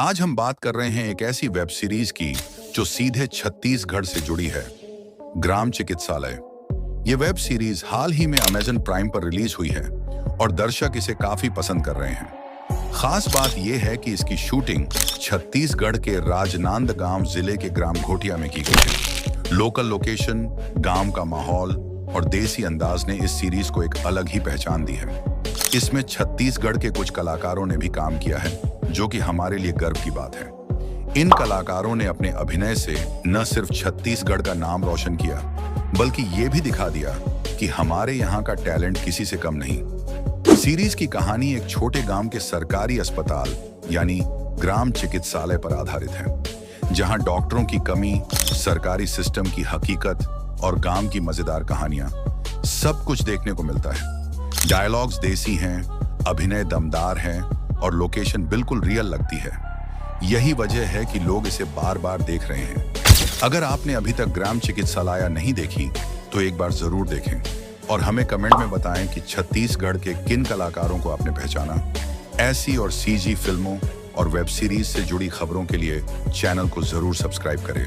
आज हम बात कर रहे हैं एक ऐसी वेब सीरीज की जो सीधे छत्तीसगढ़ से जुड़ी है, ग्राम चिकित्सालय। ये वेब सीरीज हाल ही में अमेजन प्राइम पर रिलीज हुई है और दर्शक इसे काफी पसंद कर रहे हैं। खास बात यह है कि इसकी शूटिंग छत्तीसगढ़ के राजनांदगांव जिले के ग्राम घोटिया में की गई है। लोकल लोकेशन, गांव का माहौल और देसी अंदाज ने इस सीरीज को एक अलग ही पहचान दी है। इसमें छत्तीसगढ़ के कुछ कलाकारों ने भी काम किया है, जो कि हमारे लिए गर्व की बात है। इन कलाकारों ने अपने अभिनय से न सिर्फ छत्तीसगढ़ का नाम रोशन किया, बल्कि ये भी दिखा दिया कि हमारे यहाँ का टैलेंट किसी से कम नहीं। सीरीज की कहानी एक छोटे गांव के सरकारी अस्पताल यानी ग्राम चिकित्सालय पर आधारित है, जहां डॉक्टरों की कमी, सरकारी सिस्टम की हकीकत और गांव की मजेदार कहानियां, सब कुछ देखने को मिलता है। डायलॉग्स देसी हैं, अभिनय दमदार है और लोकेशन बिल्कुल रियल लगती है। यही वजह है कि लोग इसे बार बार देख रहे हैं। अगर आपने अभी तक ग्राम चिकित्सालय नहीं देखी तो एक बार जरूर देखें और हमें कमेंट में बताएं कि छत्तीसगढ़ के किन कलाकारों को आपने पहचाना। ऐसी और सीजी फिल्मों और वेब सीरीज से जुड़ी खबरों के लिए चैनल को जरूर सब्सक्राइब करें।